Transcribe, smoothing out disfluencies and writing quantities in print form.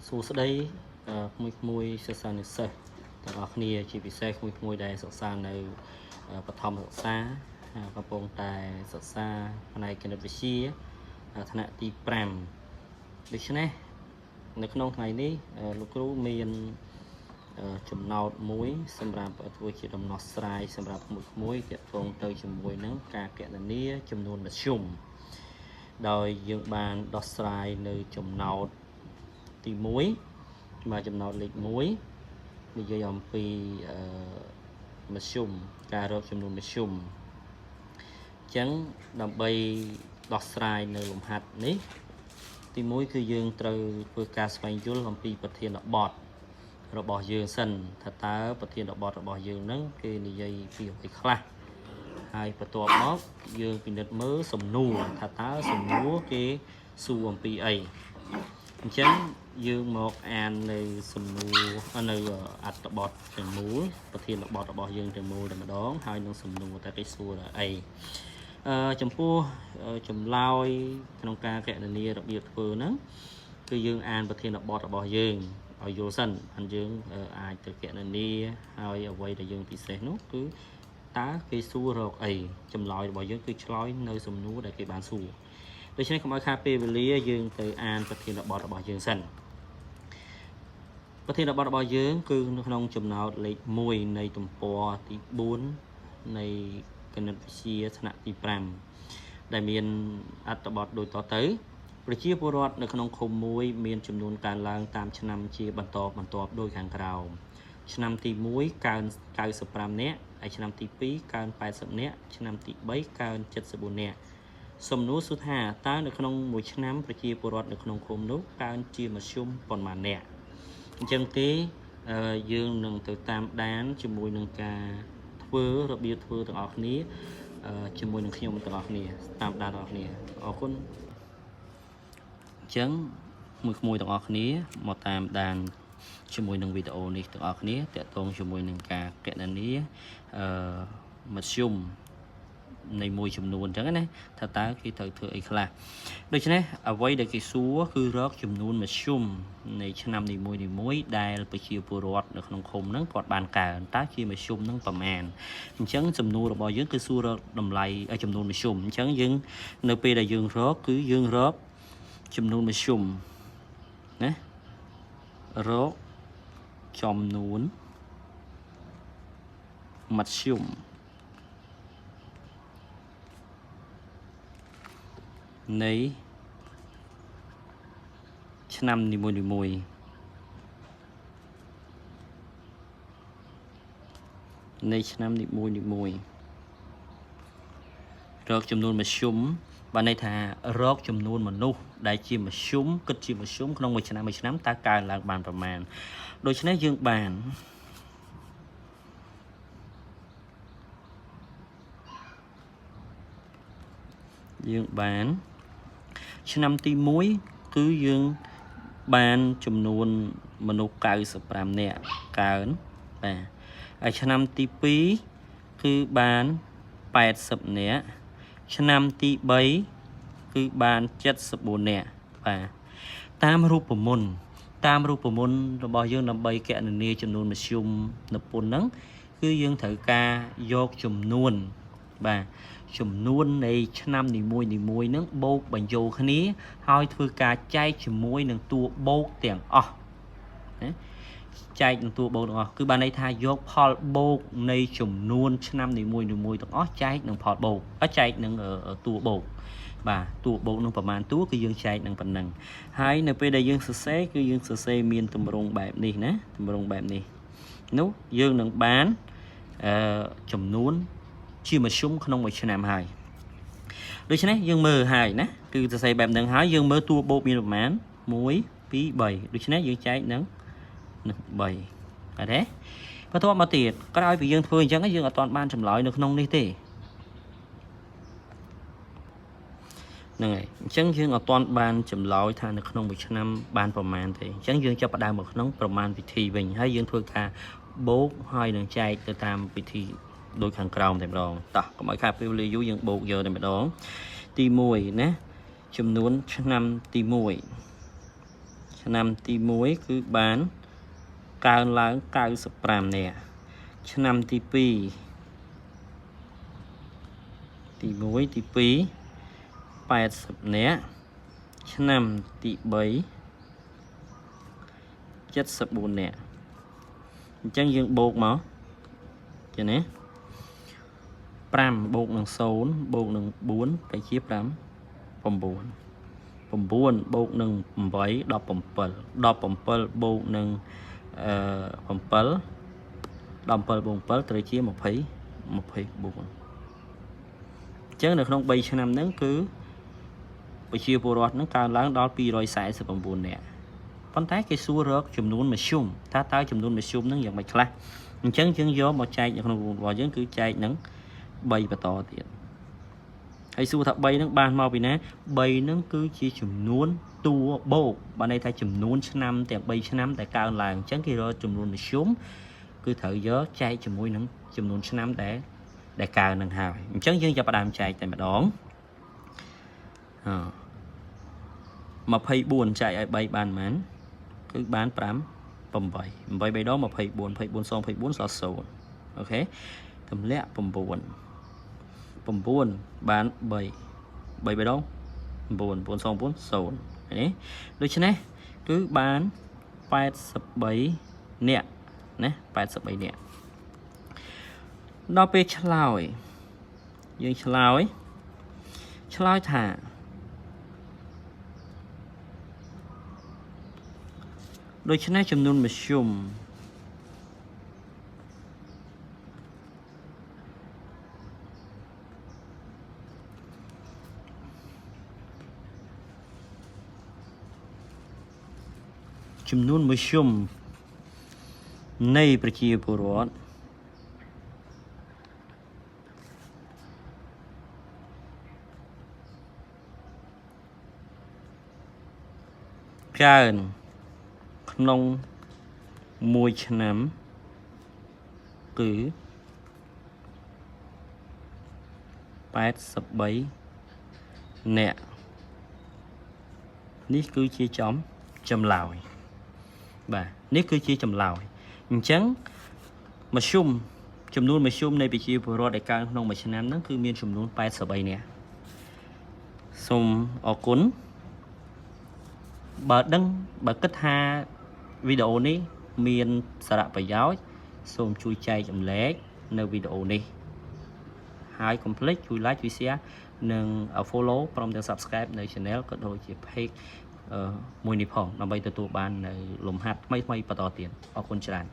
សួស្តីមួយសិក្សានិស្សិតទាំងអស់គ្នាជាពិសេសមួយដែលសិក្សានៅបឋមសិក្សាកំពុងតែសិក្សាផ្នែកគណិតវិទ្យាថ្នាក់ទី5ដូច្នេះនៅក្នុងថ្ងៃនេះលោកគ្រូមានចំណោទមួយសម្រាប់ធ្វើជាដំណោះស្រាយសម្រាប់មួយទាក់ទងទៅជាមួយនឹងការគណនាចំនួនមធ្យមដោយយើងបានដោះស្រាយនៅចំណោទទី1បាទចំណោទលេខ1និយាយអំពីមធ្យមការរកចំនួនមធ្យមអញ្ចឹងដើម្បីដោះស្រាយនៅលំហាត់នេះទី1គឺយើងត្រូវធ្វើការស្វែងយល់អំពីប្រធានបទរបស់យើងសិនថាតើប្រធានបទរបស់យើងនឹងគេនិយាយពីអ្វីខ្លះហើយបន្ទាប់មកយើងពិនិត្យមើលសំណួរថាតើសំណួរគេសួរអំពីអីអញ្ចឹងយើងមកអាននៅសំណួរនៅអត្ថបទទាំងមូលប្រធានបទរបស់យើងទាំងមូលតែម្ដងហើយនឹងសំណួរតែគេសួរអីចំពោះចម្លើយក្នុងការគណនារបៀបធ្វើហ្នឹងគឺយើងអានប្រធានបទរបស់យើងឲ្យយល់សិនហើយយើងអាចទៅគណនាហើយអ្វីដែលយើងពិសេសនោះគឺតើគេសួររកអីចម្លើយរបស់យើងគឺឆ្លើយនៅសំណួរដែលគេបានសួរដូច្នេះកុំឲ្យខាតពេលវេលាយើងទៅអានប្រធានបទរបស់យើងសិនប្រធានបទរបស់យើងគឺនៅក្នុងចំណោទលេខ1នៃទំព័រទី4នៃគណិតវិទ្យាថ្នាក់ទី5ដែលមានអត្ថបទដូចតទៅប្រជាពលរដ្ឋនៅក្នុងឃុំមួយមានចំនួនកើនឡើងតាមឆ្នាំជាបន្តបន្ទាប់ដោយខាងក្រោមឆ្នាំទី1កើន95នាក់ហើយឆ្នាំទី2កើន80នាក់ឆ្នាំទី3កើន74នាក់សំណួរសួរថាតើនៅក្នុងមួយឆ្នាំប្រជាពលរដ្ឋនៅក្នុងឃុំនោះកើនជាមធ្យមប៉ុន្មាននាក់អញ្ចឹងទេយើងនឹងទៅតាមដានជាមួយនឹងការធ្វើរបៀបធ្វើទាំងអស់គ្នាជាមួយនឹងខ្ញុំទាំងអស់គ្នាតាមដានទាំងអស់គ្នាអរគុណអញ្ចឹងមួយទាំងអស់គ្នាមកតាមដានជាមួយនឹងវីដេអូនេះទាំងអស់គ្នាតាក់ទងជាមួយនឹងការគណនាមធ្យមនៃមួយចំនួនអញ្ចឹងណាថាតើគេត្រូវធ្វើអីខ្លះដូច្នេះអ្វីដែលគេសួរគឺរកចំនួនមធ្យមនៃឆ្នាំនីមួយៗដែលប្រជាពលរដ្ឋនៅក្នុងឃុំហ្នឹងគាត់បានកើនតើជាមធ្យមហ្នឹងប្រមាណអញ្ចឹងសំណួររបស់យើងគឺសួររកតម្លៃចំនួនមធ្យមអញ្ចឹងយើងនៅពេលដែលយើងរកគឺយើងរកចំនួនមធ្យមណារកចំនួនមធ្យមនៃឆ្នាំនីមួយៗនៃឆ្នាំនីមួយៗរកចំនួនមធ្យមបានន័យថារកចំនួនមនុស្សដែលជាមធ្យមគិតជាមធ្យមក្នុងមួយឆ្នាំតើកើនឡើងបានប្រមាណដូច្នេះយើងបានឆ្នាំទី1គឺយើងបានចំនួនមនុស្ស95នាក់កើនបាទហើយឆ្នាំទី2គឺបាន80នាក់ឆ្នាំទី3គឺបាន74នាក់បាទតាមរូបមន្តរបស់យើងដើម្បីគណនាចំនួនមធ្យមនិពន្ធហ្នឹងគឺយើងត្រូវការយកចំនួនបាទចំនួននៃឆ្នាំនីមួយៗហ្នឹងបូកបញ្ចូលគ្នាហើយធ្វើការចែកជាមួយនឹងតួបូកទាំងអស់ណាចែកនឹងតួបូកទាំងអស់គឺបានន័យថាយកផលបូកនៃចំនួនឆ្នាំនីមួយៗទាំងអស់ចែកនឹងផលបូកចែកនឹងតួបូកបាទតួបូកនឹងប្រមាណតួគឺយើងចែកនឹងប៉ុណ្ណឹងហើយនៅពេលដែលយើងសរសេរគឺយើងសរសេរមានទម្រង់បែបនេះណាទម្រង់បែបនេះនោះយើងនឹងបានចំនួនជាមធ្យមក្នុងមួយឆ្នាំហើយដូច្នេះយើងមើលហើយណាគឺសរសេរបែបហ្នឹងហើយយើងមើលតួបូកមានប្រមាណ1 2 3ដូច្នេះយើងចែកនឹង3អត់ទេបន្ទាប់មកទៀតក្រោយពីយើងធ្វើអញ្ចឹងយើងអត់ទាន់បានចម្លើយនៅក្នុងនេះទេហ្នឹងហើយអញ្ចឹងយើងអត់ទាន់បានចម្លើយថានៅក្នុងមួយឆ្នាំបានប្រមាណទេអញ្ចឹងយើងចាប់ផ្ដើមមកក្នុងប្រមាណវិធីវិញហើយយើងធ្វើការបូកហើយនឹងចែកទៅតាមវិធីដូចខាងក្រោមតែម្ដងតោះកុំឲ្យខាតពេលវេលាយូរយើងបូកយកតែម្ដងទី1ណាចំនួនឆ្នាំទី1 năm tí muối cứ bán cao lớn cao sập pram nè năm tí pi tí muối tí pi 80 nè năm tí 7 74 nè chẳng dương bột mà chứ nè 5 bột nâng 0 bột nâng 4 phải chia 5 9 9 bột nâng 8 17 17 bột nâng 7 17 7 tới chia 24 chứ được không 3 năm nâng cứ bây giờ bộ rót nâng cao lớn đó 249 nè con tay cái xua rớt chùm nôn mà xung ta tao chùm nôn mà xung nâng dạng mạch khá chân chân gió một chai những vào dân cứ chai nâng bay và to tiền hay xua thật bay nâng ban mau vì nè bay nâng cứ chia chùm nôn tua bộ bạn đây thay chùm nôn năm tiền bay năm tại cao làng chân kia rồi chùm nôn mà xung cứ thở gió chai chùm mũi nâng chùm nôn năm để cao nâng hào chân dân cho bà đàm chai tại mà đón mà phay buồn chạy ở bay bàn mán cứ bán 5 7 7 bay đó mà phay buồn xong phay 4 sao sầu ok thầm lẹ 9 bán 7 7 bay đó buồn xong 4 sầu đấy đôi chân này cứ bán 87 nè nè 87 nè nó pe chloi dương chloi thả đôi chân này chấm nôn mà xùm chấm nôn mà xùm này phải chia bổ rót trơn nông mùi năm cứ 87 nè ní cứ chia chấm chấm lòi bà ní cứ chia chấm lòi chẳng mà xung chấm nôn mà xung này bị chia vừa rồi đại ca nông mà năm nó cứ miên chấm nôn 87 nè xung ở cuốn bà đăng bà kết ha video này miền xã đạo bài giáo xôm chui chay chậm lé nơi video này hai complete chui like chui share nâng ở follow from the subscribe nơi channel có đôi chỉ page mùi nịp hồng nằm bay từ tụ ban lùm hạt mấy mấy và to tiền ở con tràn